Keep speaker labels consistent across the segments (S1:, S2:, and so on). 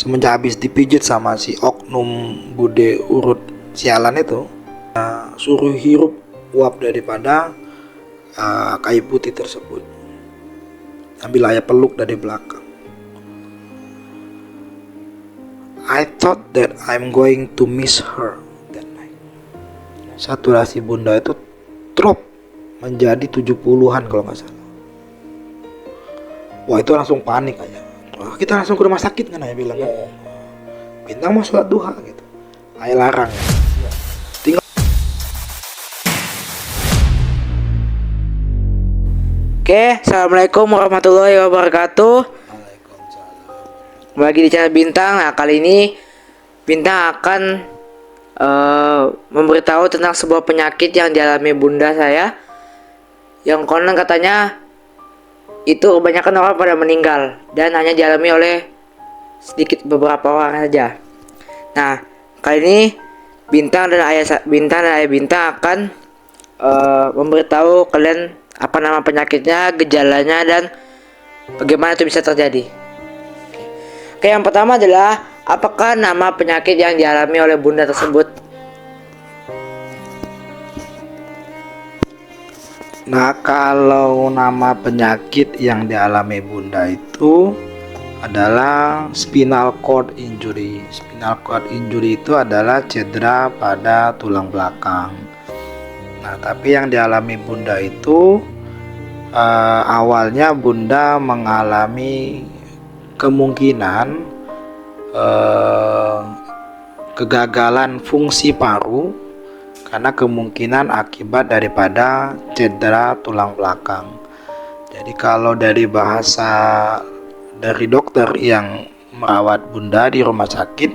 S1: Semenjak habis dipijit sama si oknum bude urut sialan itu, suruh hirup uap daripada kayu putih tersebut, ambil ayah peluk dari belakang. I thought that I'm going to miss her that night. Saturasi bunda itu drop menjadi 70-an kalau nggak salah. Wah, itu langsung panik aja. Wah, kita langsung ke rumah sakit kan, ayah bilang kan. Bintang mau sholat duha gitu, ayah larang. Tinggal.
S2: Oke, assalamualaikum warahmatullahi wabarakatuh. Bagi di channel Bintang. Nah, kali ini Bintang akan memberitahu tentang sebuah penyakit yang dialami bunda saya, yang konon katanya itu kebanyakan orang pada meninggal dan hanya dialami oleh sedikit beberapa orang saja. Nah, kali ini Bintang dan ayah Bintang akan memberitahu kalian apa nama penyakitnya, gejalanya, dan bagaimana itu bisa terjadi. Oke, yang pertama adalah apakah nama penyakit yang dialami oleh bunda tersebut?
S1: Nah, kalau nama penyakit yang dialami bunda itu adalah spinal cord injury. Spinal cord injury itu adalah cedera pada tulang belakang. Nah, tapi yang dialami bunda itu awalnya bunda mengalami kemungkinan kegagalan fungsi paru karena kemungkinan akibat daripada cedera tulang belakang. Jadi kalau dari bahasa dari dokter yang merawat bunda di rumah sakit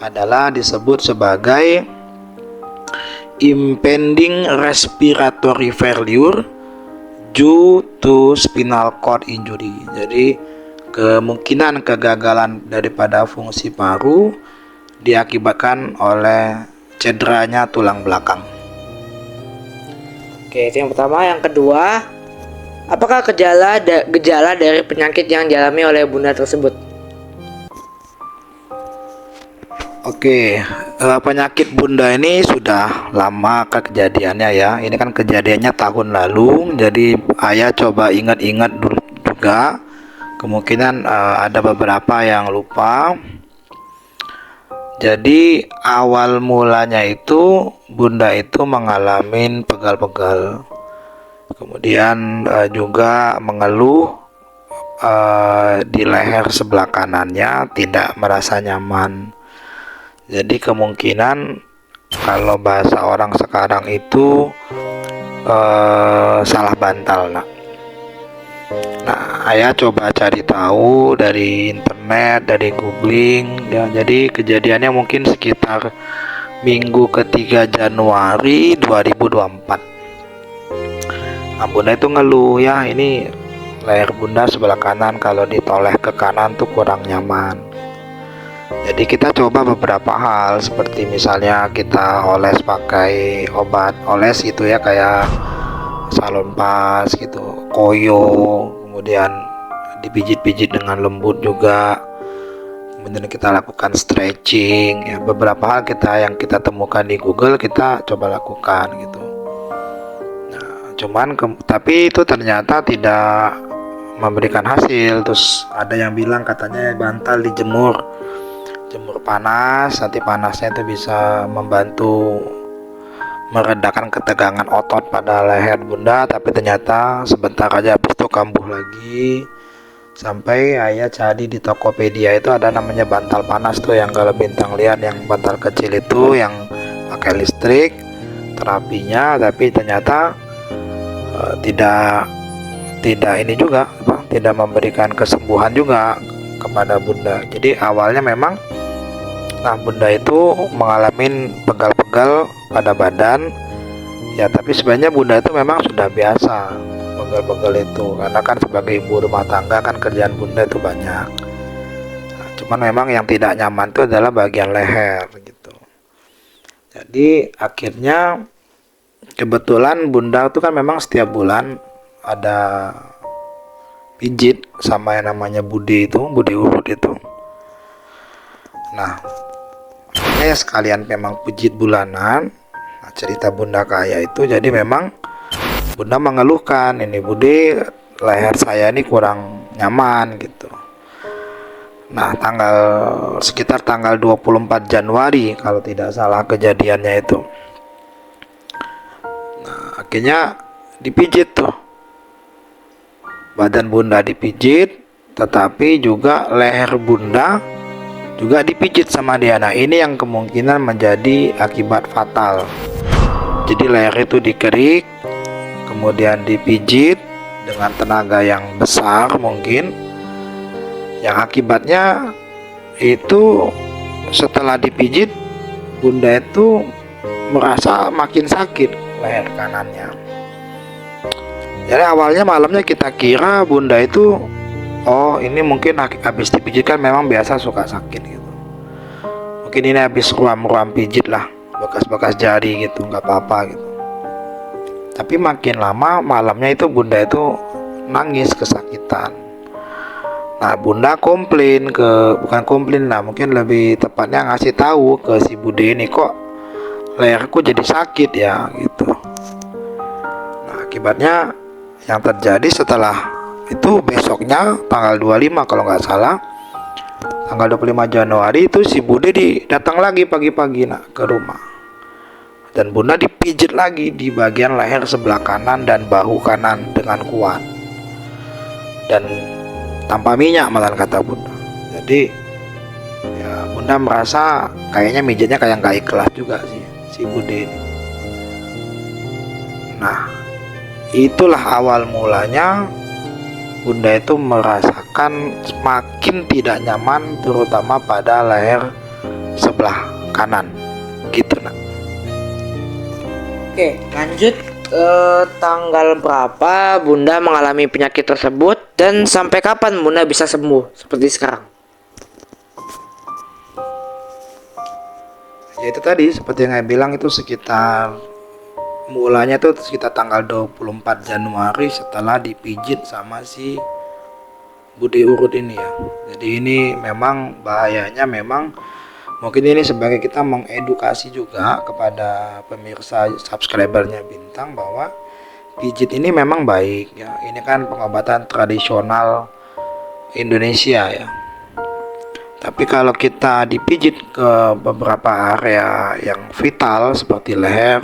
S1: adalah disebut sebagai impending respiratory failure due to spinal cord injury. Jadi kemungkinan kegagalan daripada fungsi paru diakibatkan oleh cederanya tulang belakang.
S2: Oke, itu yang pertama. Yang kedua, apakah gejala dari penyakit yang dialami oleh bunda tersebut?
S1: Oke, penyakit bunda ini sudah lama kejadiannya ya. Ini kan kejadiannya tahun lalu, jadi ayah coba ingat-ingat dulu juga. Kemungkinan ada beberapa yang lupa. Jadi awal mulanya itu bunda itu mengalami pegal-pegal, kemudian juga mengeluh di leher sebelah kanannya tidak merasa nyaman. Jadi kemungkinan kalau bahasa orang sekarang itu salah bantal, nak. Nah, ayah coba cari tahu dari internet, dari googling ya. Jadi kejadiannya mungkin sekitar minggu ketiga Januari 2024. Nah, bunda itu ngeluh ya, ini leher bunda sebelah kanan kalau ditoleh ke kanan tuh kurang nyaman. Jadi kita coba beberapa hal, seperti misalnya kita oles pakai obat oles gitu ya, kayak salon pas gitu, koyo, kemudian dipijit-pijit dengan lembut juga, kemudian kita lakukan stretching ya. Beberapa hal yang kita temukan di Google kita coba lakukan gitu. Nah, tapi itu ternyata tidak memberikan hasil. Terus ada yang bilang katanya bantal dijemur panas, nanti panasnya itu bisa membantu meredakan ketegangan otot pada leher bunda, tapi ternyata sebentar aja habis itu kambuh lagi. Sampai ayah cari di Tokopedia itu ada namanya bantal panas tuh, yang kalau Bintang lihat yang bantal kecil itu yang pakai listrik terapinya, tapi ternyata tidak ini juga tidak memberikan kesembuhan juga kepada bunda. Jadi awalnya memang bunda itu mengalami pegal-pegal pada badan ya, tapi sebenarnya bunda itu memang sudah biasa pegal-pegal itu, karena kan sebagai ibu rumah tangga kan kerjaan bunda itu banyak. Nah, cuman memang yang tidak nyaman itu adalah bagian leher gitu. Jadi akhirnya kebetulan bunda itu kan memang setiap bulan ada pijit sama yang namanya budi urut itu. Nah, makanya sekalian memang pijit bulanan. Nah, cerita Bunda Kaya itu jadi memang Bunda mengeluhkan, ini Bude, leher saya ini kurang nyaman gitu. Nah, sekitar tanggal 24 Januari kalau tidak salah kejadiannya itu. Nah, akhirnya dipijit tuh. Badan Bunda dipijit, tetapi juga leher Bunda juga dipijit sama dia. Nah, ini yang kemungkinan menjadi akibat fatal. Jadi leher itu dikerik, kemudian dipijit dengan tenaga yang besar mungkin, yang akibatnya itu setelah dipijit Bunda itu merasa makin sakit leher kanannya. Jadi awalnya malamnya kita kira Bunda itu, oh ini mungkin habis dipijit, kan memang biasa suka sakit gitu. Mungkin ini habis ruam-ruam pijit lah, bekas-bekas jari gitu, nggak apa-apa gitu. Tapi makin lama malamnya itu Bunda itu nangis kesakitan. Nah, Bunda bukan komplain lah, mungkin lebih tepatnya ngasih tahu ke si Bude ini, kok leherku jadi sakit ya gitu. Nah, akibatnya yang terjadi setelah itu besoknya tanggal 25 kalau nggak salah, tanggal 25 Januari itu si Bude datang lagi pagi-pagi ke rumah. Dan Bunda dipijit lagi di bagian leher sebelah kanan dan bahu kanan dengan kuat. Dan tanpa minyak malah kata Bunda. Jadi ya Bunda merasa kayaknya mijitnya kayak nggak ikhlas juga sih si Bude ini. Nah, itulah awal mulanya Bunda itu merasakan semakin tidak nyaman, terutama pada leher sebelah kanan gitu nak.
S2: Oke, lanjut, tanggal berapa Bunda mengalami penyakit tersebut dan sampai kapan Bunda bisa sembuh seperti sekarang?
S1: Ya itu tadi seperti yang saya bilang, itu sekitar mulanya tuh sekitar tanggal 24 Januari setelah dipijit sama si Bude Urut ini ya. Jadi ini memang bahayanya, memang mungkin ini sebagai kita mengedukasi juga kepada pemirsa subscribernya Bintang bahwa pijit ini memang baik ya. Ini kan pengobatan tradisional Indonesia ya. Tapi kalau kita dipijit ke beberapa area yang vital seperti leher,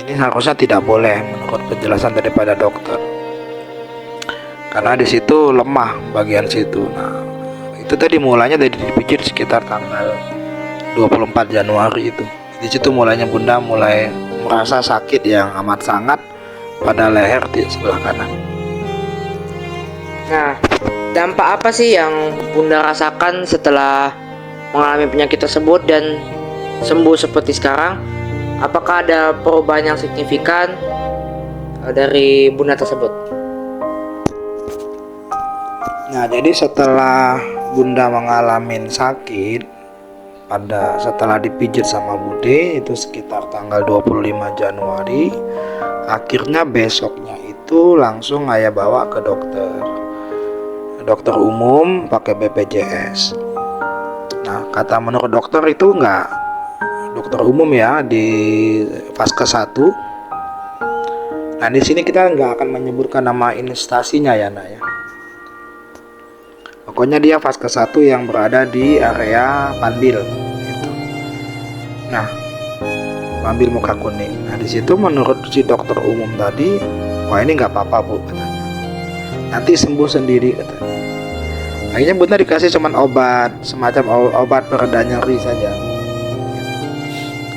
S1: ini harusnya tidak boleh menurut penjelasan daripada dokter, karena di situ lemah bagian situ. Nah, itu tadi mulanya dari dipijit sekitar tanggal 24 Januari itu. Di situ mulanya Bunda mulai merasa sakit yang amat sangat pada leher di sebelah kanan.
S2: Nah, dampak apa sih yang Bunda rasakan setelah mengalami penyakit tersebut dan sembuh seperti sekarang? Apakah ada perubahan yang signifikan dari Bunda tersebut?
S1: Nah, jadi setelah Bunda mengalami sakit setelah dipijit sama Bude itu sekitar tanggal 25 Januari, akhirnya besoknya itu langsung ayah bawa ke dokter umum pakai BPJS. Nah, kata menurut dokter itu dokter umum ya di Vaskes 1. Nah, di sini kita nggak akan menyebutkan nama instansinya ya nak ya. Pokoknya dia Vaskes 1 yang berada di area Panbil gitu. Nah, Panbil Muka Kuning. Nah, di situ menurut si dokter umum tadi, wah ini nggak apa-apa Bu katanya. Nanti sembuh sendiri katanya. Akhirnya Bunda dikasih cuman semacam obat pereda nyeri saja.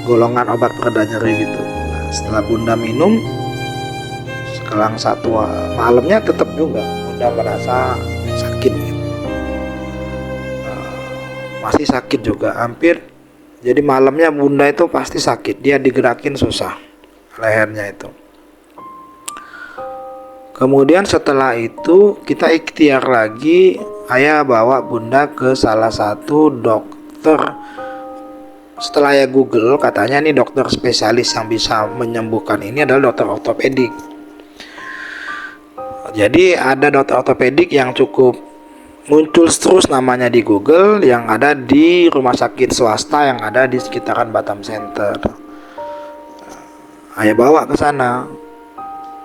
S1: Golongan obat pereda nyeri gitu. Nah, setelah Bunda minum sekelang satu malamnya tetap juga Bunda merasa sakit gitu. Masih sakit juga hampir. Jadi malamnya Bunda itu pasti sakit, dia digerakin susah lehernya itu. Kemudian setelah itu kita ikhtiar lagi, ayah bawa Bunda ke salah satu dokter. Setelah ya Google, katanya nih dokter spesialis yang bisa menyembuhkan ini adalah dokter ortopedik. Jadi ada dokter ortopedik yang cukup muncul terus namanya di Google yang ada di rumah sakit swasta yang ada di sekitaran Batam Center. Ayah bawa ke sana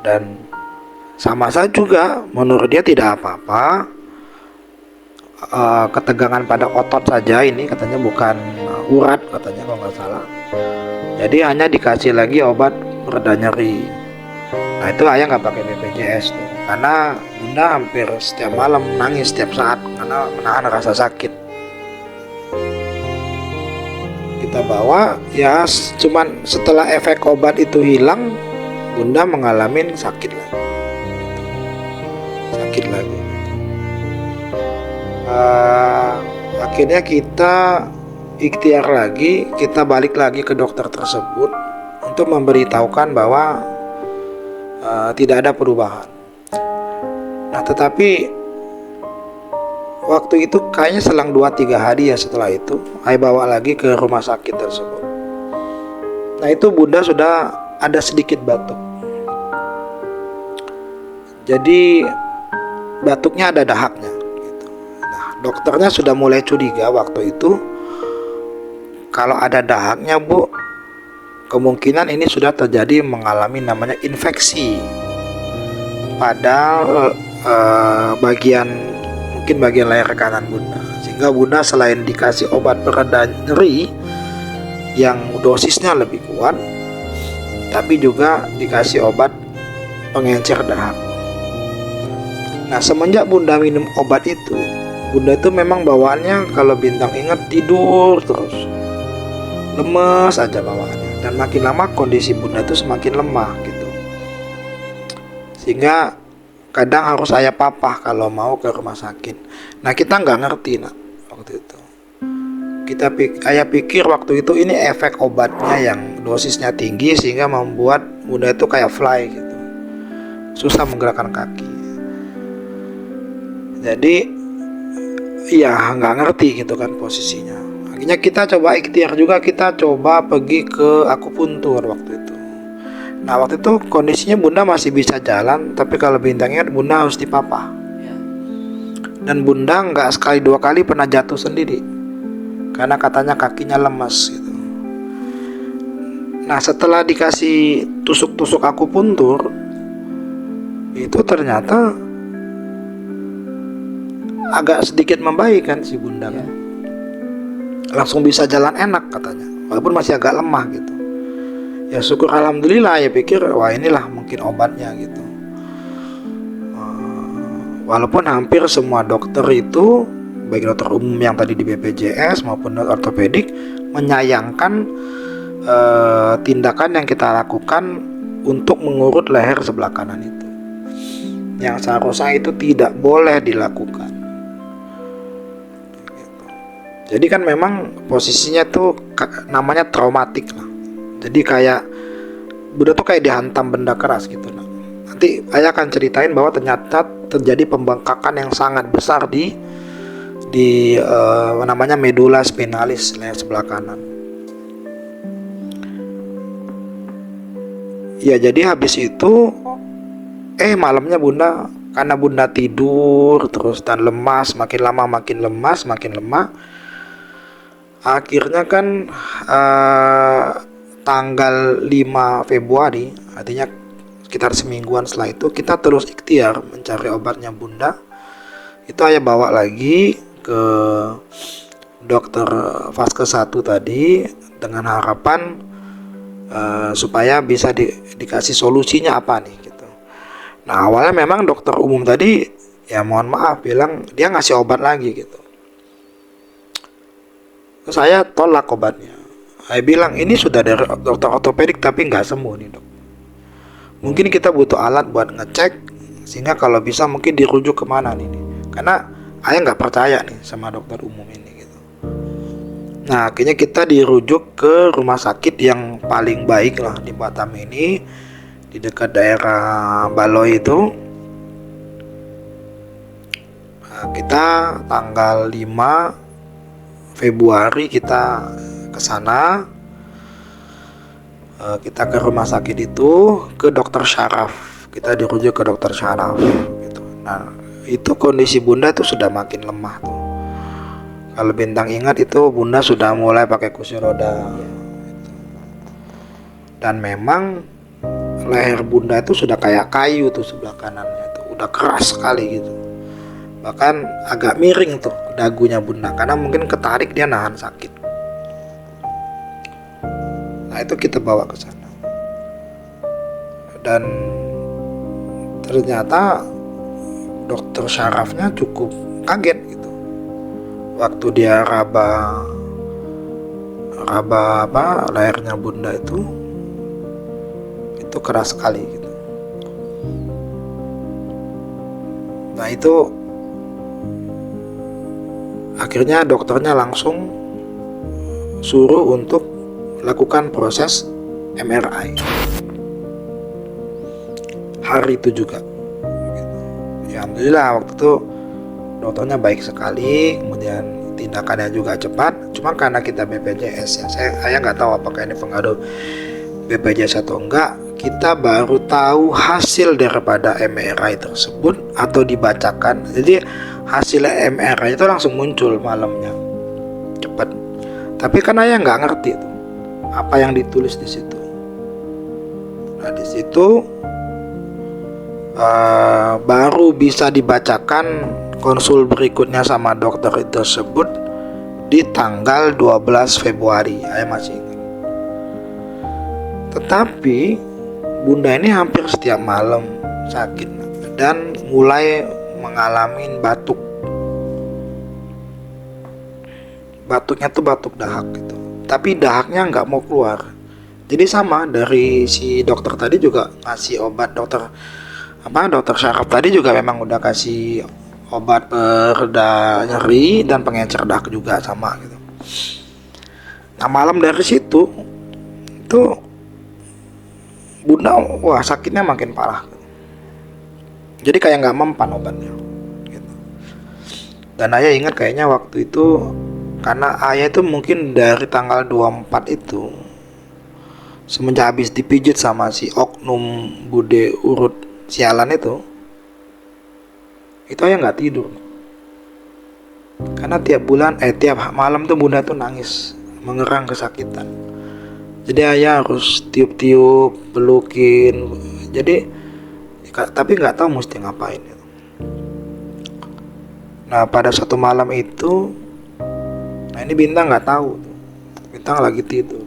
S1: dan sama saja juga, menurut dia tidak apa-apa. Ketegangan pada otot saja ini katanya, bukan urat katanya kalau nggak salah. Jadi hanya dikasih lagi obat pereda nyeri. Nah itu ayah nggak pakai BPJS tuh, karena bunda hampir setiap malam nangis setiap saat karena menahan rasa sakit. Kita bawa ya, cuman setelah efek obat itu hilang, bunda mengalami sakit lagi. Akhirnya kita ikhtiar lagi, kita balik lagi ke dokter tersebut untuk memberitahukan bahwa tidak ada perubahan. Nah tetapi waktu itu kayaknya selang 2-3 hari ya setelah itu, saya bawa lagi ke rumah sakit tersebut. Nah itu bunda sudah ada sedikit batuk. Jadi batuknya ada dahaknya gitu. Nah dokternya sudah mulai curiga waktu itu, kalau ada dahaknya bu, kemungkinan ini sudah terjadi mengalami namanya infeksi pada mungkin bagian leher kanan bunda, sehingga bunda selain dikasih obat pereda nyeri yang dosisnya lebih kuat, tapi juga dikasih obat pengencer dahak. Nah semenjak bunda minum obat itu, bunda itu memang bawaannya kalau Bintang ingat tidur terus, lemes aja bawaannya, dan makin lama kondisi bunda itu semakin lemah gitu, sehingga kadang harus ayah papa kalau mau ke rumah sakit. Nah kita nggak ngerti nak waktu itu. Ayah pikir waktu itu ini efek obatnya yang dosisnya tinggi sehingga membuat bunda itu kayak fly gitu, susah menggerakkan kaki. Jadi ya nggak ngerti gitu kan posisinya. Akhirnya kita coba ikhtiar juga, kita coba pergi ke akupuntur waktu itu. Nah waktu itu kondisinya bunda masih bisa jalan, tapi kalau Bintang ingat bunda harus dipapah. Dan bunda nggak sekali 2 kali pernah jatuh sendiri, karena katanya kakinya lemas gitu. Nah setelah dikasih tusuk-tusuk akupuntur, itu ternyata agak sedikit membaik kan si bunda kan. Langsung bisa jalan enak katanya, walaupun masih agak lemah gitu. Ya syukur alhamdulillah, ya pikir wah inilah mungkin obatnya gitu. Walaupun hampir semua dokter itu, baik dokter umum yang tadi di BPJS maupun ortopedik, menyayangkan tindakan yang kita lakukan untuk mengurut leher sebelah kanan itu, yang seharusnya itu tidak boleh dilakukan. Jadi kan memang posisinya tuh namanya traumatik lah. Jadi kayak bunda tuh kayak dihantam benda keras gitu. Nah, nanti ayah akan ceritain bahwa ternyata terjadi pembengkakan yang sangat besar di namanya medula spinalis leher sebelah kanan. Ya jadi habis itu malamnya bunda, karena bunda tidur terus dan lemas, makin lama makin lemas, makin lemah. Akhirnya kan tanggal 5 Februari, artinya sekitar semingguan setelah itu, kita terus ikhtiar mencari obatnya bunda. Itu ayah bawa lagi ke dokter Vaskes 1 tadi dengan harapan supaya bisa dikasih solusinya apa nih gitu. Nah awalnya memang dokter umum tadi ya mohon maaf bilang dia ngasih obat lagi gitu. Saya tolak obatnya. Saya bilang ini sudah dari dokter ortopedik tapi nggak sembuh nih dok. Mungkin kita butuh alat buat ngecek, sehingga kalau bisa mungkin dirujuk kemana nih. Karena saya nggak percaya nih sama dokter umum ini gitu. Nah akhirnya kita dirujuk ke rumah sakit yang paling baik lah di Batam ini, di dekat daerah Baloi itu. Nah, kita tanggal 5 Februari kita ke sana, kita ke rumah sakit itu, ke dokter Syaraf. Kita dirujuk ke dokter Syaraf gitu. Nah itu kondisi bunda tuh sudah makin lemah tuh. Kalau Bintang ingat itu bunda sudah mulai pakai kursi roda. Dan memang leher bunda itu sudah kayak kayu tuh sebelah kanannya itu, udah keras sekali gitu. Bahkan agak miring tuh dagunya bunda karena mungkin ketarik dia nahan sakit. Nah itu kita bawa ke sana. Dan ternyata dokter syarafnya cukup kaget gitu. Waktu dia raba lehernya bunda itu keras sekali gitu. Nah itu akhirnya dokternya langsung suruh untuk lakukan proses MRI hari itu juga gitu. Ya alhamdulillah waktu itu dokternya baik sekali, kemudian tindakannya juga cepat. Cuma karena kita BPJS ya, saya nggak tahu apakah ini pengaruh BPJS atau enggak, kita baru tahu hasil daripada MRI tersebut atau dibacakan. Jadi hasil MRI itu langsung muncul malamnya, cepat. Tapi kan ayah nggak ngerti tuh apa yang ditulis di situ. Nah di situ baru bisa dibacakan konsul berikutnya sama dokter tersebut di tanggal 12 Februari. Ayah masih ingat. Tetapi bunda ini hampir setiap malam sakit dan mulai mengalami batuk. Batuknya tuh batuk dahak gitu. Tapi dahaknya nggak mau keluar. Jadi sama dari si dokter tadi juga ngasih obat, dokter syaraf tadi juga memang udah kasih obat pereda nyeri dan pengencer dahak juga sama gitu. Nah malam dari situ tuh bunda wah sakitnya makin parah. Jadi kayak nggak mempan obatnya gitu. Dan ayah ingat kayaknya waktu itu karena ayah itu mungkin dari tanggal 24 itu semenjak habis dipijit sama si oknum bude urut sialan itu ayah nggak tidur. Karena tiap malam tuh bunda tuh nangis mengerang kesakitan. Jadi ayah harus tiup-tiup, pelukin. Jadi tapi nggak tahu mesti ngapain. Nah pada satu malam itu, nah ini Bintang nggak tahu. Bintang lagi tidur.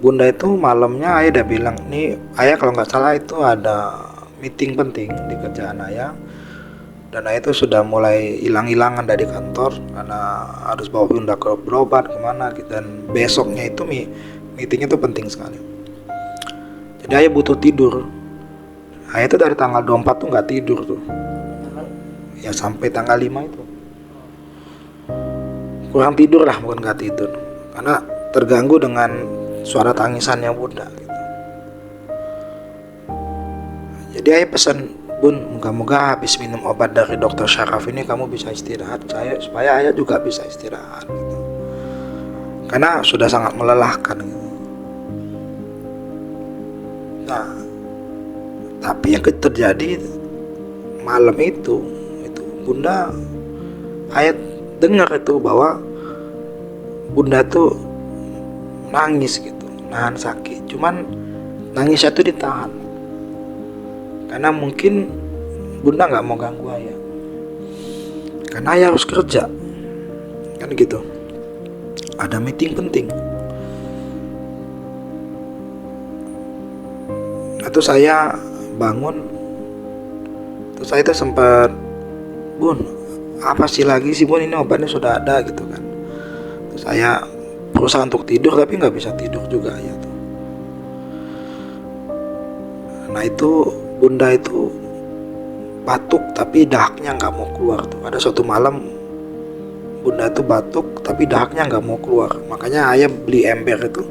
S1: Bunda itu malamnya ayah udah bilang, nih ayah kalau nggak salah itu ada meeting penting di kerjaan ayah. Dan ayah itu sudah mulai hilang-hilangan dari kantor karena harus bawa bunda ke berobat kemana gitu. Dan besoknya itu meetingnya itu penting sekali. Jadi ayah butuh tidur. Ayah itu dari tanggal 24 tuh nggak tidur tuh. Ya sampai tanggal 5 itu. Kurang tidur lah, bukan nggak tidur. Karena terganggu dengan suara tangisannya bunda gitu. Jadi ayah pesan, Bun, moga-moga habis minum obat dari dokter syaraf ini kamu bisa istirahat, supaya ayah juga bisa istirahat gitu. Karena sudah sangat melelahkan gitu. Nah, tapi yang terjadi malam itu bunda, ayah dengar itu bahwa bunda tuh nangis gitu, nahan sakit. Cuman nangisnya tuh ditahan. Karena mungkin bunda nggak mau ganggu ayah. Karena ayah harus kerja, kan gitu. Ada meeting penting. Atau saya bangun, terus saya tuh sempat, Bun, apa sih lagi sih Bun, ini obatnya sudah ada gitu kan. Terus saya berusaha untuk tidur tapi nggak bisa tidur juga ya tuh. Nah itu bunda itu batuk tapi dahaknya nggak mau keluar tuh. Ada suatu malam bunda itu batuk tapi dahaknya nggak mau keluar. Makanya ayah beli ember itu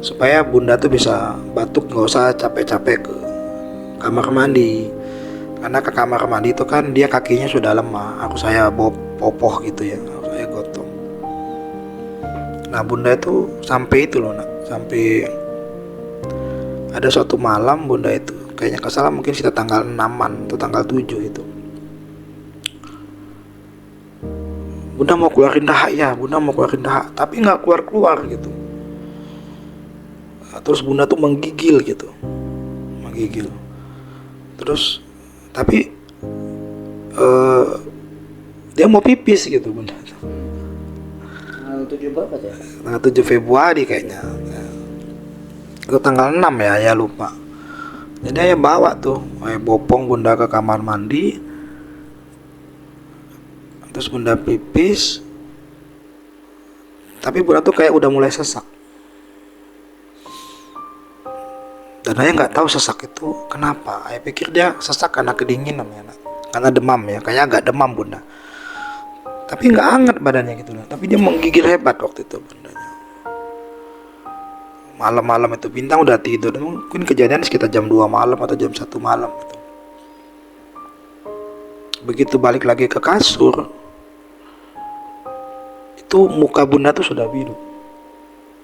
S1: supaya bunda tuh bisa batuk nggak usah capek-capek ke kamar mandi. Karena ke kamar mandi itu kan dia kakinya sudah lemah. Saya popoh gitu ya, saya gotong. Nah bunda itu sampai itu loh nak, sampai ada suatu malam bunda itu kayaknya nggak salah, mungkin sekitar tanggal 6-an atau tanggal 7 itu. Bunda mau keluarin dahak ya, Bunda mau keluarin dahak, tapi nggak keluar gitu. Terus Bunda tuh menggigil gitu, menggigil. Terus tapi dia mau pipis gitu Bunda.
S2: Tanggal 7 berapa ya?
S1: Tanggal 7 Februari kayaknya. Atau tanggal 6 ya lupa. Jadi ayah bawa tuh, ayah bopong Bunda ke kamar mandi. Terus Bunda pipis. Tapi Bunda tuh kayak udah mulai sesak. Dan ayah nggak tahu sesak itu kenapa. Ayah pikir dia sesak karena kedinginan ya, karena demam ya, kayaknya agak demam Bunda. Tapi nggak hangat badannya gitu loh. Tapi dia menggigil hebat waktu itu Bundanya. Malam-malam itu Bintang udah tidur, mungkin kejadian sekitar jam 2 malam atau jam 1 malam gitu. Begitu balik lagi ke kasur, itu muka Bunda tuh sudah biru,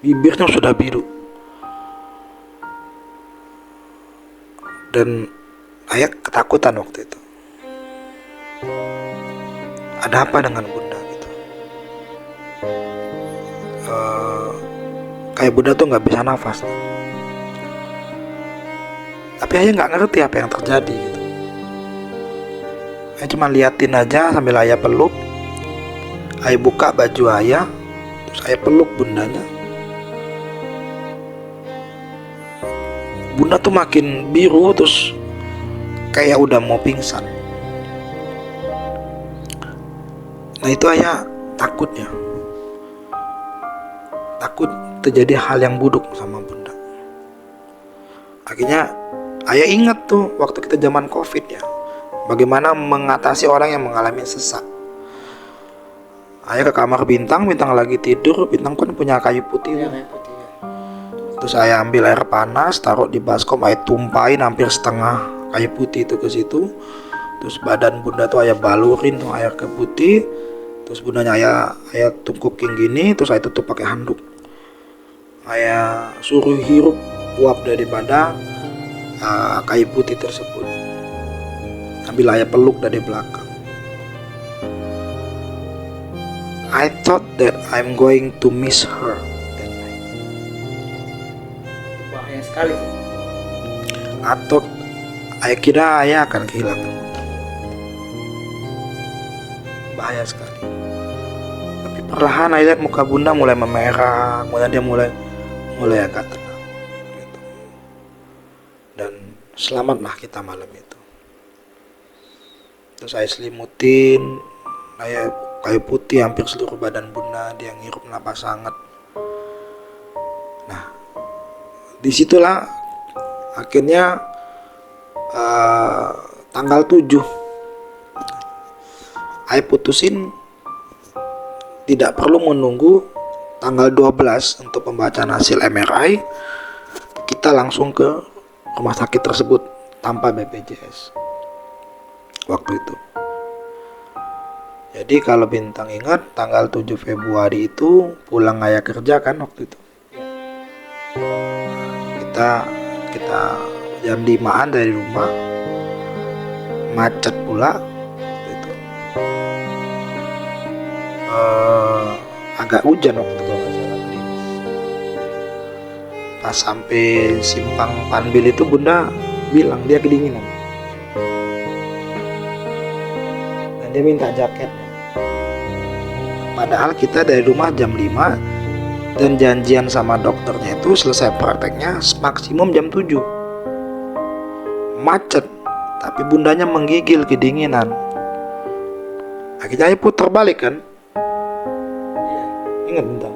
S1: bibirnya sudah biru. Dan ayah ketakutan waktu itu. Ada apa dengan Bunda gitu? Kayak Bunda tuh nggak bisa nafas. Tapi ayah nggak ngerti apa yang terjadi gitu. Ayah cuma liatin aja sambil ayah peluk. Ayah buka baju ayah, terus ayah peluk Bundanya. Bunda tuh makin biru, terus kayak udah mau pingsan. Nah itu ayah takutnya, takut terjadi hal yang buruk sama Bunda. Akhirnya ayah ingat tuh waktu kita zaman COVID ya, bagaimana mengatasi orang yang mengalami sesak. Ayah ke kamar Bintang lagi tidur. Bintang kan punya kayu putih ya. Terus saya ambil air panas, taruh di baskom, ayah tumpahin hampir setengah kayu putih itu ke situ. Terus badan Bunda tuh ayah balurin tuh air ke putih. Terus Bundanya ayah tungkukin gini, terus ayah tutup pakai handuk. Ayah suruh hirup uap daripada kayu putih tersebut. Sambil ayah peluk dari belakang. I thought that I'm going to miss her.
S2: Bahaya sekali.
S1: Atau ayah kira ayah akan kehilangan. Bahaya sekali. Tapi perlahan ayah lihat muka Bunda mulai memerah, kemudian dia mulai agak tenang gitu. Dan selamatlah kita malam itu. Terus saya selimutin, ayah kayu putih hampir seluruh badan Bunda, dia ngirup napas hangat. Nah, disitulah akhirnya tanggal 7 ayah putusin tidak perlu menunggu tanggal 12 untuk pembacaan hasil MRI. Kita langsung ke rumah sakit tersebut tanpa BPJS waktu itu. Jadi kalau Bintang ingat, tanggal 7 Februari itu pulang ayah kerja kan waktu itu. Kita jam 5-an dari rumah, macet pula gitu. Agak hujan waktu itu kalau nggak salah. Pas sampai simpang Panbil itu Bunda bilang dia kedinginan dan dia minta jaket. Padahal kita dari rumah jam 5 dan janjian sama dokternya itu selesai prakteknya maksimum jam 7. Macet, tapi Bundanya menggigil kedinginan. Akhirnya putar balik kan. Ingat bentar,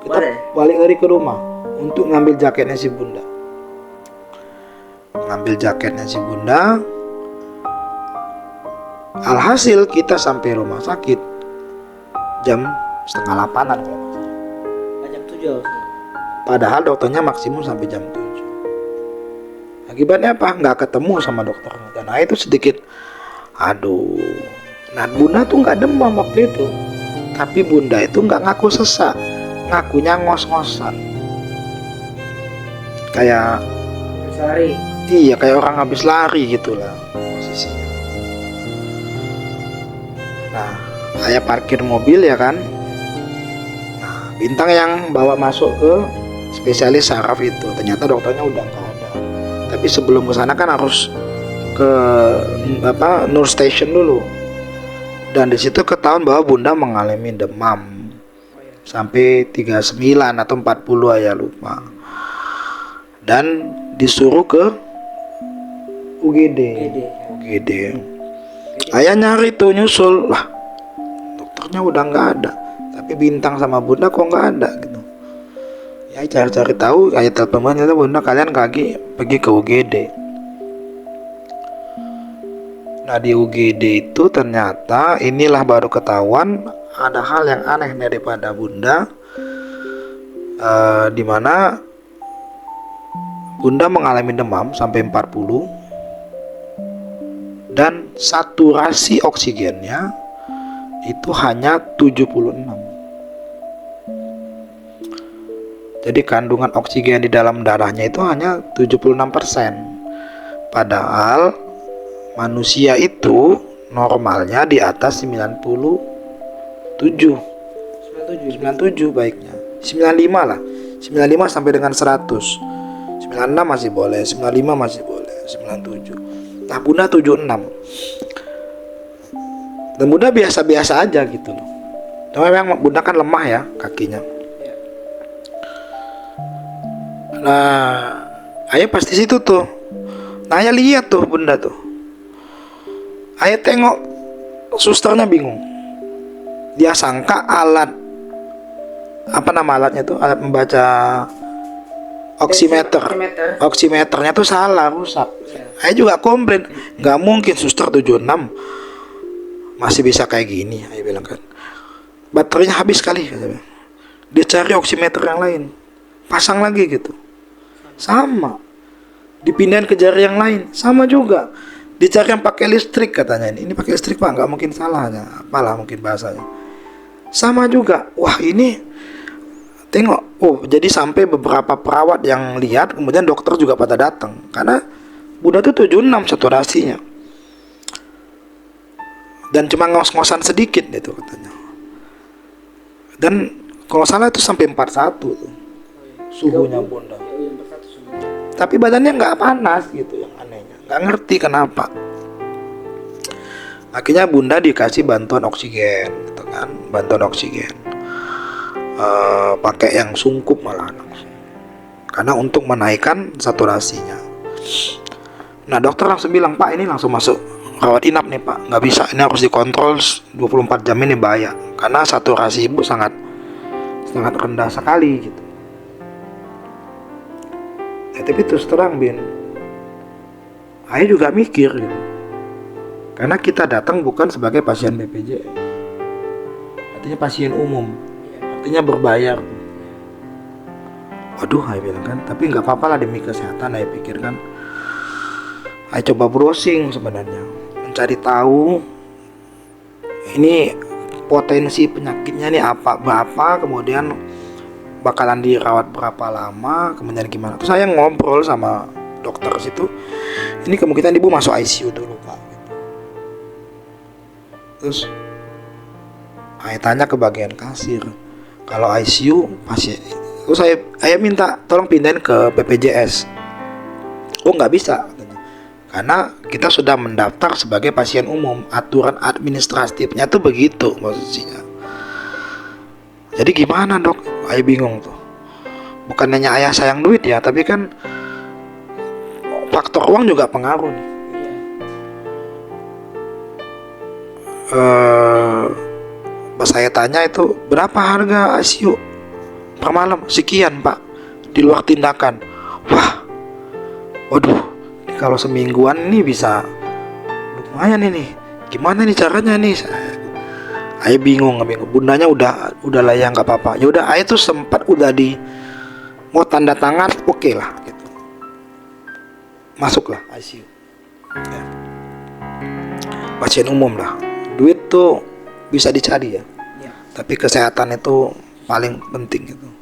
S1: kita balik lagi ke rumah untuk ngambil jaketnya si Bunda. Ngambil jaketnya si Bunda. Alhasil kita sampai rumah sakit jam 7:30 kalau nggak salah.
S2: Jam 7.
S1: Padahal dokternya maksimum sampai jam 7. Akibatnya apa? Nggak ketemu sama dokternya. Dan itu sedikit, aduh. Nah Bunda tuh nggak demam waktu itu. Tapi Bunda itu nggak ngaku sesak, ngakunya ngos-ngosan. Kayak
S2: Sehari.
S1: Iya, kayak orang habis lari gitulah posisinya. Nah, ayah parkir mobil ya kan. Nah, Bintang yang bawa masuk ke spesialis saraf itu, ternyata dokternya udah nggak ada. Tapi sebelum ke sana kan harus ke Nur Station dulu. Dan di situ ketahuan bahwa Bunda mengalami demam sampai 39 atau 40, ayah lupa. Dan disuruh ke UGD. Ayah nyari tuh, nyusul lah, dokternya udah nggak ada, tapi Bintang sama Bunda kok nggak ada gitu. Ya cari-cari tahu, ayah telepon ternyata Bunda kalian pergi ke UGD. Nah di UGD itu ternyata inilah baru ketahuan ada hal yang aneh daripada Bunda, dimana Bunda mengalami demam sampai 40 dan saturasi oksigennya itu hanya 76. Jadi kandungan oksigen di dalam darahnya itu hanya 76%. Padahal manusia itu normalnya di atas 97 baiknya. 95 lah. 95 sampai dengan 100. 96 masih boleh, 95 masih boleh, 97. Nah Bunda 76. Dan Bunda biasa-biasa aja gitu loh. Dan memang Bunda kan lemah ya kakinya. Nah ayah pasti situ tuh. Nah ayah lihat tuh Bunda tuh. Ayah tengok, susternya bingung. Dia sangka alat, apa nama alatnya tuh, alat membaca oximeternya tuh salah, rusak. Saya juga komplain, nggak mungkin suster 76 masih bisa kayak gini. Saya bilang kan, baterainya habis kali. Dia cari oximeter yang lain, pasang lagi gitu, sama. Dipindahin ke jari yang lain, sama juga. Dicari yang pakai listrik katanya, ini pakai listrik Pak, nggak mungkin salahnya, apalah mungkin bahasanya. Sama juga, wah ini tengok, oh jadi sampai beberapa perawat yang lihat, kemudian dokter juga pada datang karena Bunda tuh 76 saturasinya. Dan cuma ngos-ngosan sedikit itu katanya. Dan kalau salah itu sampai 41 tuh suhunya Bunda. Tapi badannya nggak panas gitu, yang anehnya. Nggak ngerti kenapa. Akhirnya Bunda dikasih bantuan oksigen, gitu kan, bantuan oksigen. Pakai yang sungkup malah, karena untuk menaikkan saturasinya. Nah dokter langsung bilang, Pak ini langsung masuk rawat inap nih Pak, nggak bisa, ini harus dikontrol 24 jam, ini bahaya karena saturasi ibu sangat rendah sekali gitu. Ya, tapi terus terang Bin, ayah juga mikir gitu, karena kita datang bukan sebagai pasien BPJS, artinya pasien umum, artinya berbayar. Waduh, ayah bilang kan, tapi nggak apa-apa lah demi kesehatan, ayah pikir kan. Ayah coba browsing sebenarnya, mencari tahu ini potensi penyakitnya nih apa, kemudian bakalan dirawat berapa lama, kemudian gimana. Terus saya ngobrol sama dokter situ, ini kemungkinan ibu masuk ICU dulu Pak. Terus ayah tanya ke bagian kasir, kalau ICU pasien. Terus saya minta tolong pindahin ke BPJS. Oh nggak bisa, karena kita sudah mendaftar sebagai pasien umum, aturan administratifnya tuh begitu posisinya. Jadi gimana dok? Ayah bingung tuh. Bukan hanya ayah sayang duit ya, tapi kan faktor uang juga pengaruh nih. Pas saya tanya itu berapa harga ICU per malam? Sekian Pak, di luar tindakan. Wah, waduh, kalau semingguan ini bisa lumayan ini. Gimana nih caranya nih? Ayah bingung. Bundanya udah lah ya nggak apa-apa. Ya udah, ayah tuh sempat udah mau tanda tangan, oke lah gitu. Masuklah ICU. Ya. Pasien umum lah. Duit tuh bisa dicari ya. Tapi kesehatan itu paling penting gitu.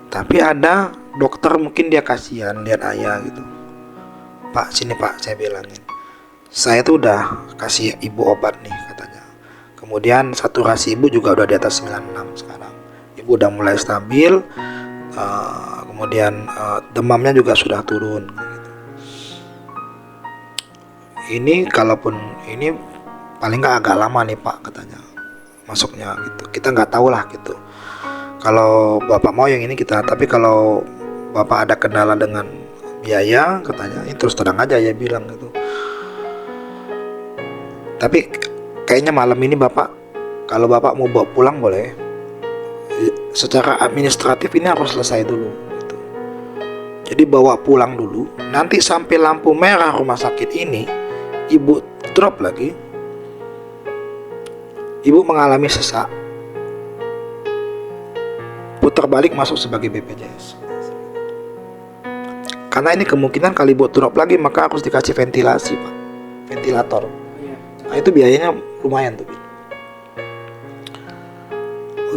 S1: Tapi ada dokter mungkin dia kasihan lihat ayah gitu. Pak sini Pak, saya bilangin, saya tuh udah kasih ibu obat nih katanya. Kemudian saturasi ibu juga udah di atas 96 sekarang. Ibu udah mulai stabil. Kemudian demamnya juga sudah turun gitu. Ini kalaupun ini paling nggak agak lama nih Pak katanya masuknya gitu. Kita nggak tahu lah gitu. Kalau Bapak mau yang ini kita, tapi kalau Bapak ada kendala dengan biaya katanya, ini terus terang aja ya bilang gitu. Tapi kayaknya malam ini Bapak, kalau Bapak mau bawa pulang boleh. Secara administratif ini harus selesai dulu gitu. Jadi bawa pulang dulu. Nanti sampai lampu merah rumah sakit ini, ibu drop lagi. Ibu mengalami sesak. Putar balik masuk sebagai BPJS. Karena ini kemungkinan kali ibu drop lagi, maka harus dikasih ventilasi Pak. Ventilator. Nah itu biayanya lumayan tuh.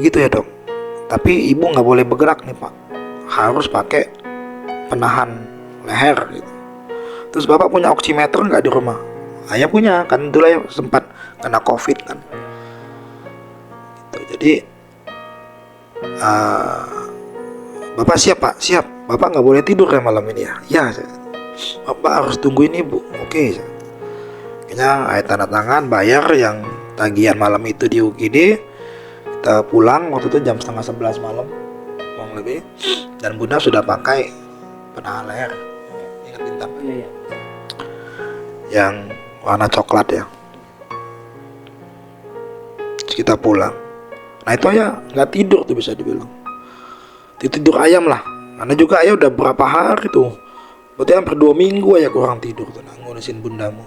S1: Begitu ya dok. Tapi ibu nggak boleh bergerak nih Pak. Harus pakai penahan leher gitu. Terus Bapak punya oximeter nggak di rumah? Ayah punya, kan dulu ayah sempat kena COVID kan. Gitu. Jadi Bapak siap Pak, siap. Bapak nggak boleh tidur ya malam ini ya? Ya, Bapak harus tungguin ibu. Oke. Kayaknya ayah tanda tangan bayar yang tagihan malam itu di UGD. Kita pulang waktu itu jam 10:30 malam, kurang lebih. Dan Bunda sudah pakai penahan leher. Ingat bintang?
S2: Iya.
S1: Yang warna coklat ya. Terus kita pulang. Nah itu ayah nggak tidur tuh bisa dibilang. Tidur ayam lah. Karena juga ayah udah berapa hari tuh. Berarti hampir 2 minggu ayah kurang tidur tuh ngurusin bundamu.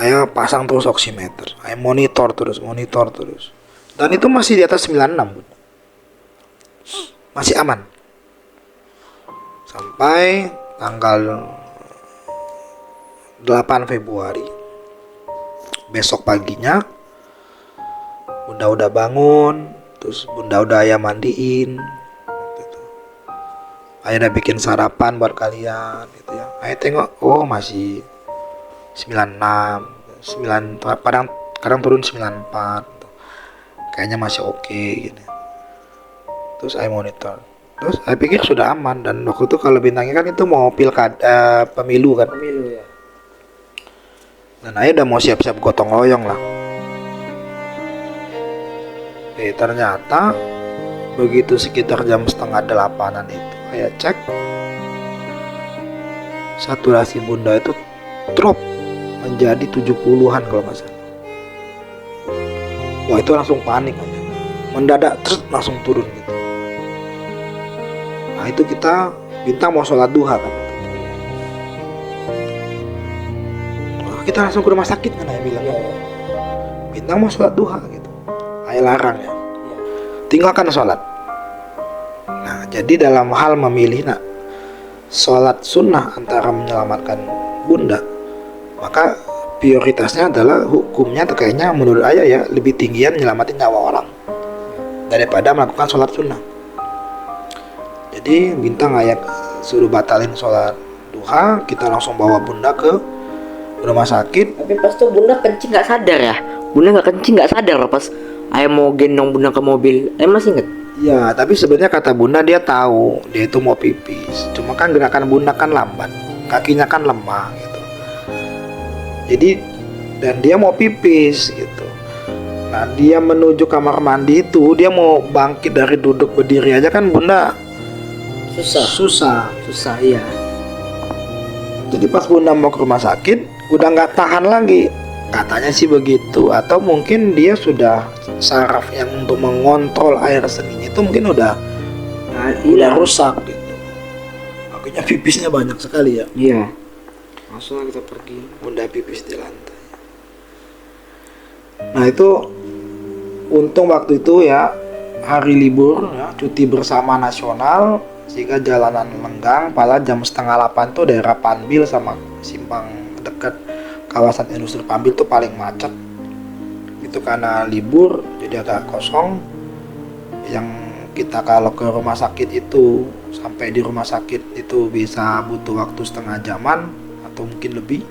S1: Ayah pasang terus oximeter, ayah monitor terus. Dan itu masih di atas 96 Bunda. Masih aman. Sampai tanggal 8 Februari. Besok paginya Bunda udah bangun, terus Bunda udah ayah mandiin gitu. Ayah udah bikin sarapan buat kalian gitu ya. Ayah tengok, oh masih 96, kadang turun 94 gitu. Kayaknya masih oke gitu. Terus saya monitor. Terus saya pikir sudah aman. Dan waktu itu kalau bintangnya kan itu mau pilkada, pemilu kan.
S2: Pemilu ya.
S1: Dan ayah udah mau siap-siap gotong royong lah. Ternyata begitu sekitar jam 7:30 itu ayah cek, saturasi Bunda itu drop menjadi 70-an kalau nggak salah. Wah itu langsung panik aja, mendadak terus langsung turun gitu. Nah itu kita bintang mau sholat duha kan. Wah, kita langsung ke rumah sakit kan ayah bilang. Bintang mau sholat duha gitu. Ayah larang ya. Tinggalkan sholat. Nah jadi dalam hal memilih sholat sunnah antara menyelamatkan Bunda, maka prioritasnya adalah hukumnya kayaknya menurut ayah ya lebih tinggian menyelamatin nyawa orang daripada melakukan sholat sunnah. Jadi bintang ayah suruh batalin sholat duha, kita langsung bawa Bunda ke rumah sakit.
S2: Tapi pas tuh Bunda kencing nggak sadar ya. Bunda nggak kencing nggak sadar loh pas ayah mau gendong Bunda ke mobil. Ayah masih inget?
S1: Ya tapi sebenarnya kata Bunda dia tahu dia itu mau pipis. Cuma kan gerakan Bunda kan lambat, kakinya kan lemah gitu. Jadi dan dia mau pipis gitu. Nah dia menuju kamar mandi itu, dia mau bangkit dari duduk berdiri aja kan Bunda susah
S2: iya.
S1: Jadi pas Bunda mau ke rumah sakit udah nggak tahan lagi, katanya sih begitu. Atau mungkin dia sudah saraf yang untuk mengontrol air seninya itu mungkin udah rusak gitu. Akhirnya pipisnya banyak sekali ya.
S2: Iya. Langsung kita pergi.
S1: Bunda pipis di lantai. Nah itu untung waktu itu ya hari libur ya, cuti bersama nasional, sehingga jalanan lenggang. Pala jam 7:30 tuh daerah Panbil sama simpang dekat kawasan industri Panbil tuh paling macet. Itu karena libur jadi agak kosong. Yang kita kalau ke rumah sakit itu sampai di rumah sakit itu bisa butuh waktu setengah jaman atau mungkin lebih.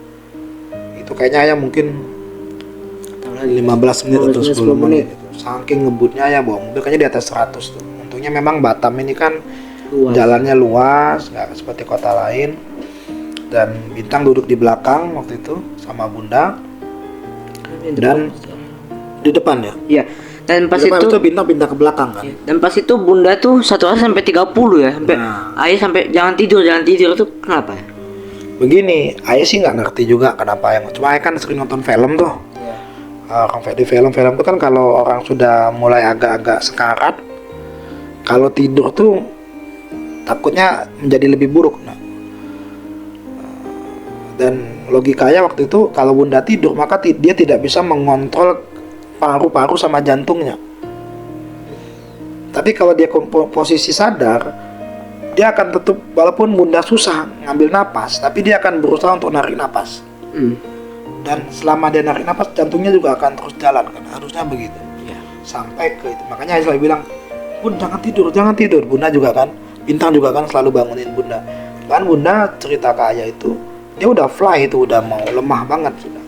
S1: Itu kayaknya ayah mungkin 15 menit atau 10 menit. Saking ngebutnya ya bawa mobil kayaknya di atas 100 tuh. Untungnya memang Batam ini kan jalannya luas, nggak seperti kota lain. Dan Bintang duduk di belakang waktu itu sama Bunda. Dan di depan ya.
S2: Iya. Dan pas
S1: Di depan
S2: itu
S1: Bintang pindah ke belakang kan.
S2: dan pas itu Bunda tuh satu hari sampai 30 ya, sampai ayah sampai jangan tidur tuh kenapa ya?
S1: Begini, ayah sih nggak ngerti juga kenapa yang, cuma ayah kan sering nonton film tuh. Di film-film tuh kan kalau orang sudah mulai agak-agak sekarat, kalau tidur tuh takutnya menjadi lebih buruk. Nah, dan logikanya waktu itu kalau Bunda tidur maka dia tidak bisa mengontrol paru-paru sama jantungnya. Tapi kalau dia posisi sadar, dia akan tetap, walaupun Bunda susah ngambil napas, tapi dia akan berusaha untuk narik napas. Dan selama dia narik napas, jantungnya juga akan terus jalan kan, harusnya begitu. Sampai ke itu, makanya saya selalu bilang, Bun jangan tidur. Bunda juga kan, Bintang juga kan selalu bangunin Bunda. Bahkan Bunda cerita ke ayah itu, dia udah fly itu, udah mau lemah banget sudah.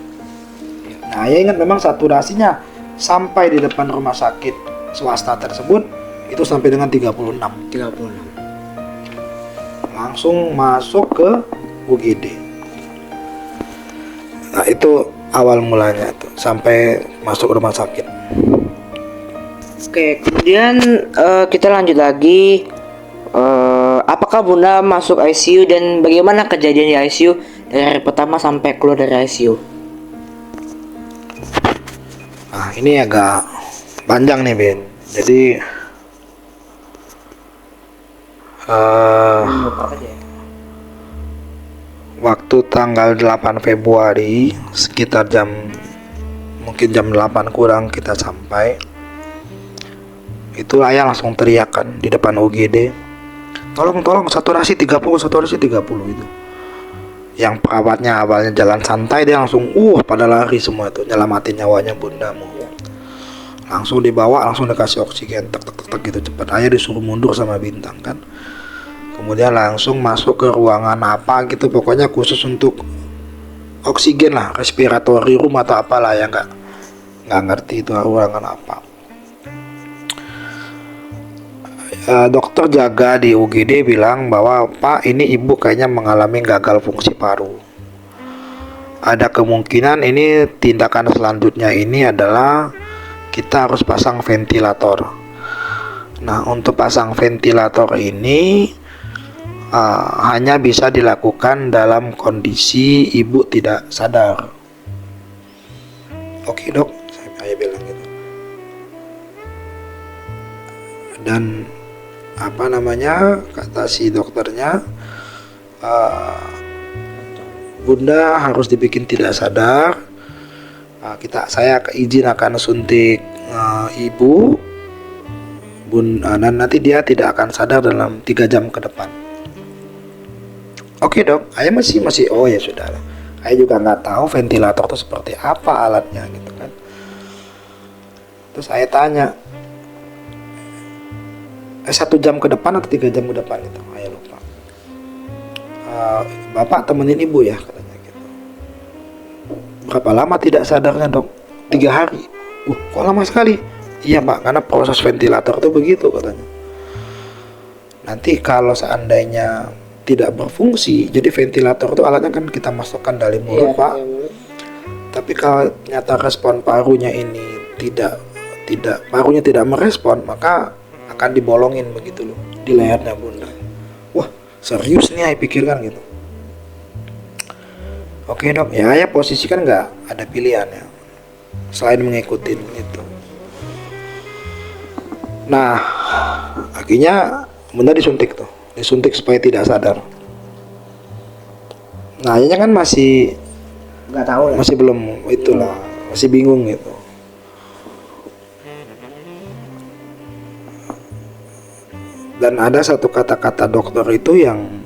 S1: Nah, ayah ingat memang saturasinya sampai di depan rumah sakit swasta tersebut itu sampai dengan 36. Langsung masuk ke UGD. Nah, itu awal mulanya tuh sampai masuk rumah sakit.
S2: Oke, kemudian kita lanjut lagi. Apakah Bunda masuk ICU dan bagaimana kejadian di ICU dari hari pertama sampai keluar dari ICU?
S1: Nah, ini agak panjang nih, Ben. Jadi waktu tanggal 8 Februari sekitar mungkin jam 8 kurang kita sampai. Itu ayah langsung teriak kan di depan UGD. Tolong saturasi 30 itu. Yang perawatnya awalnya jalan santai, dia langsung pada lari semua itu nyelamatin nyawanya Bundamu. Langsung dibawa, langsung dikasih oksigen tek gitu cepat. Ayah disuruh mundur sama Bintang kan. Kemudian langsung masuk ke ruangan apa gitu, pokoknya khusus untuk oksigen lah, respiratory room atau apalah ya, nggak ngerti itu ruangan apa. Dokter jaga di UGD bilang bahwa Pak, ini ibu kayaknya mengalami gagal fungsi paru. Ada kemungkinan ini tindakan selanjutnya ini adalah kita harus pasang ventilator. Nah, untuk pasang ventilator ini hanya bisa dilakukan dalam kondisi ibu tidak sadar. Oke dok, saya bilang gitu. Dan kata si dokternya, Bunda harus dibikin tidak sadar. Saya izin akan suntik ibu, dan nanti dia tidak akan sadar dalam 3 jam ke depan. Oke dok, ayah masih oh ya sudah lah. Ayah juga nggak tahu ventilator itu seperti apa alatnya gitu kan. Terus saya tanya, 1 jam ke depan atau 3 jam ke depan gitu, ayah lupa. Bapak temenin ibu ya katanya gitu. Berapa lama tidak sadarnya dok? 3 hari. Kok lama sekali? Iya pak, karena proses ventilator itu begitu katanya. Nanti kalau seandainya tidak berfungsi, jadi ventilator itu alatnya kan kita masukkan dari mulut pak. Tapi kalau ternyata respon parunya ini parunya tidak merespon, maka akan dibolongin begitu loh di lehernya Bunda. Wah serius nih, saya pikirkan gitu. Oke dok, ya ayah posisi kan nggak ada pilihan ya selain mengikuti itu. Nah akhirnya Bunda disuntik supaya tidak sadar. Nah ayahnya kan masih
S2: Nggak tahu lah.
S1: masih belum itulah, masih bingung gitu. Dan ada satu kata-kata dokter itu yang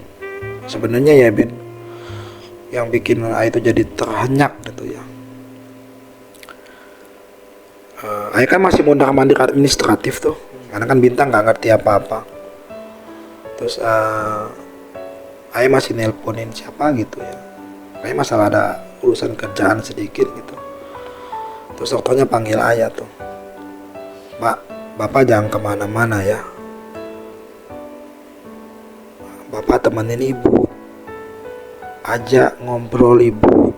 S1: sebenarnya ya Ben, yang bikin ayah itu jadi terhenyak gitu ya. Ayah kan masih mondar-mandir administratif tuh, karena kan Bintang nggak ngerti apa-apa. Terus ayah masih nelponin siapa gitu ya, kayak masalah ada urusan kerjaan sedikit gitu. Terus dokternya panggil ayah tuh, Pak, bapak jangan kemana-mana ya, bapak temenin ibu, ajak ngobrol ibu,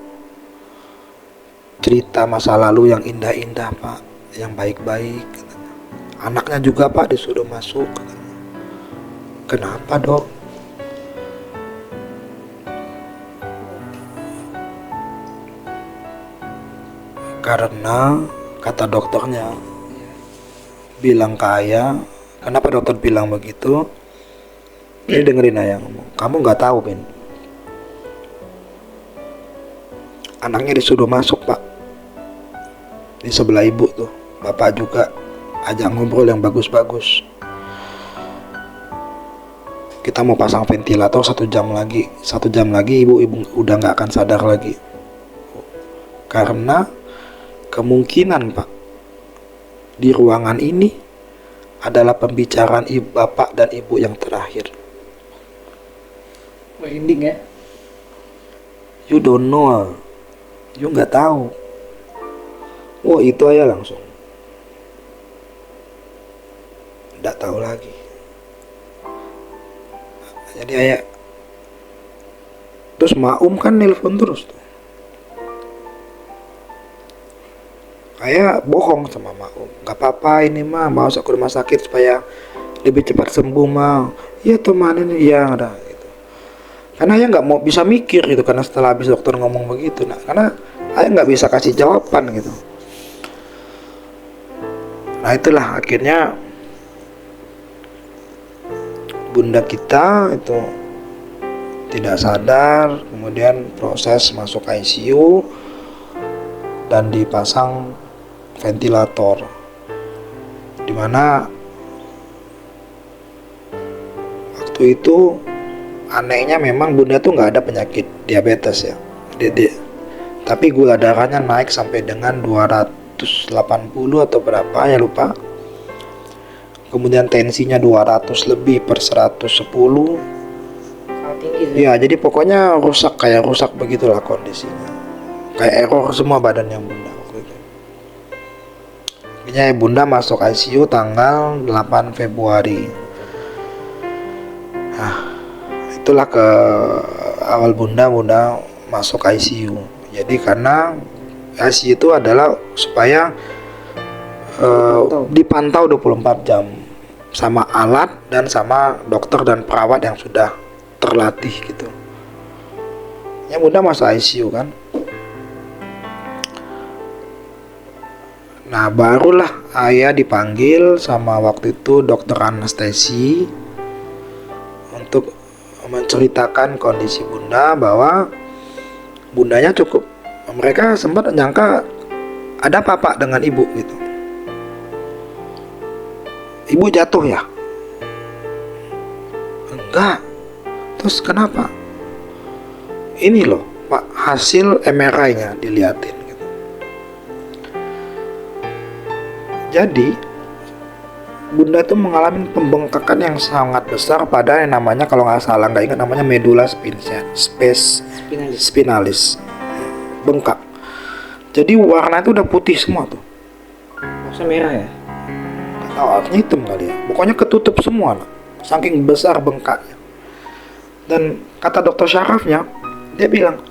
S1: cerita masa lalu yang indah-indah pak, yang baik-baik. Anaknya juga pak disuruh masuk. Kenapa dok? Karena kata dokternya, bilang ke ayah. Kenapa dokter bilang begitu? Ini dengerin ayah ngomong. Kamu nggak tahu Ben, anaknya disuruh masuk pak, di sebelah ibu tuh. Bapak juga ajak ngobrol yang bagus-bagus. Kita mau pasang ventilator 1 jam lagi. 1 jam lagi ibu udah nggak akan sadar lagi. Karena kemungkinan pak, di ruangan ini adalah pembicaraan bapak dan ibu yang terakhir.
S2: Merinding ya.
S1: You don't know, you nggak tahu. Oh itu aja langsung nggak tahu lagi. Jadi ayah, terus Maum kan nelpon terus tuh. Ayah bohong sama Maum, nggak apa-apa ini mah, mau ke rumah sakit supaya lebih cepat sembuh mah. Iya teman ini ya ada gitu. Karena ayah nggak mau bisa mikir gitu, karena setelah habis dokter ngomong begitu, nah karena ayah nggak bisa kasih jawaban gitu. Nah itulah akhirnya bunda kita itu tidak sadar, kemudian proses masuk ICU dan dipasang ventilator, dimana waktu itu anehnya memang bunda tuh nggak ada penyakit diabetes ya, tapi gula darahnya naik sampai dengan 280 atau berapa ya lupa. Kemudian tensinya 200 lebih per 110.
S2: Tinggi
S1: Ya jadi pokoknya rusak, kayak rusak begitulah kondisinya, kayak error semua badannya bunda waktu itu. Akhirnya bunda masuk ICU tanggal 8 Februari. Nah itulah ke awal bunda masuk ICU. Jadi karena ICU itu adalah supaya dipantau 24 jam sama alat dan sama dokter dan perawat yang sudah terlatih gitu. Ya bunda masuk ICU kan. Nah barulah ayah dipanggil sama waktu itu dokter anestesi untuk menceritakan kondisi bunda, bahwa bundanya cukup, mereka sempat nyangka ada apa dengan ibu gitu. Ibu jatuh ya? Enggak. Terus kenapa? Ini loh pak, hasil MRI-nya diliatin gitu. Jadi bunda itu mengalami pembengkakan yang sangat besar pada yang namanya, kalau nggak salah nggak ingat namanya, medula spinalis, bengkak. Jadi warna itu udah putih semua tuh.
S2: Maksudnya merah ya?
S1: Awalnya hitam kali ya, pokoknya ketutup semua lah, saking besar bengkaknya. Dan kata dokter syarafnya, dia bilang,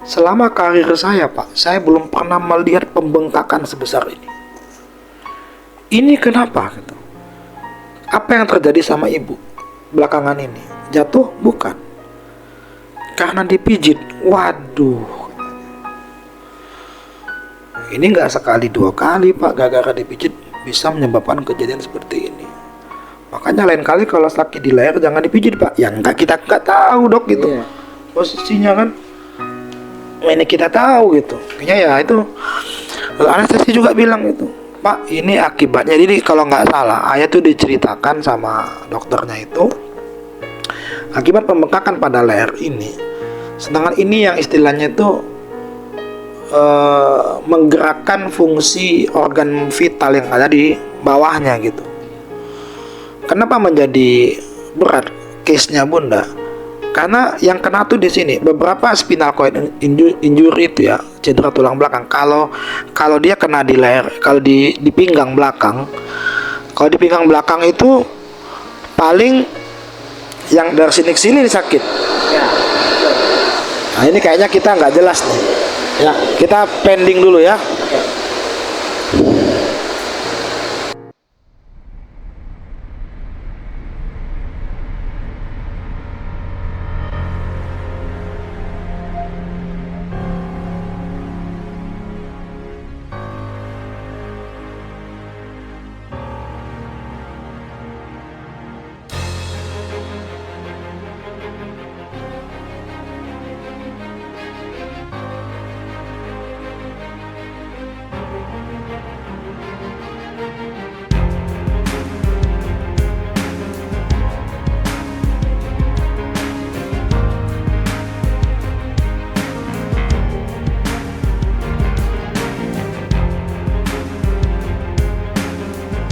S1: selama karir saya pak, saya belum pernah melihat pembengkakan sebesar ini. Ini kenapa gitu? Apa yang terjadi sama ibu belakangan ini? Jatuh? Bukan, karena dipijit. Waduh, ini nggak sekali 2 kali pak, gara-gara dipijit bisa menyebabkan kejadian seperti ini. Makanya lain kali kalau sakit di leher jangan dipijit pak. Ya enggak, kita nggak tahu dok gitu. Iya. Posisinya kan ini kita tahu gitu. Kayaknya ya itu anestesi juga bilang gitu, pak ini akibatnya. Jadi kalau nggak salah ayah tuh diceritakan sama dokternya itu akibat pembengkakan pada leher ini. Sedangkan ini yang istilahnya itu menggerakkan fungsi organ vital yang ada di bawahnya gitu. Kenapa menjadi berat? case-nya Bunda. Karena yang kena tuh di sini beberapa spinal cord injury itu ya, cedera tulang belakang. Kalau dia kena di leher, kalau di pinggang belakang, kalau di pinggang belakang itu paling yang dari sini ke sini sakit. Nah ini kayaknya kita nggak jelas nih. Ya kita pending dulu ya.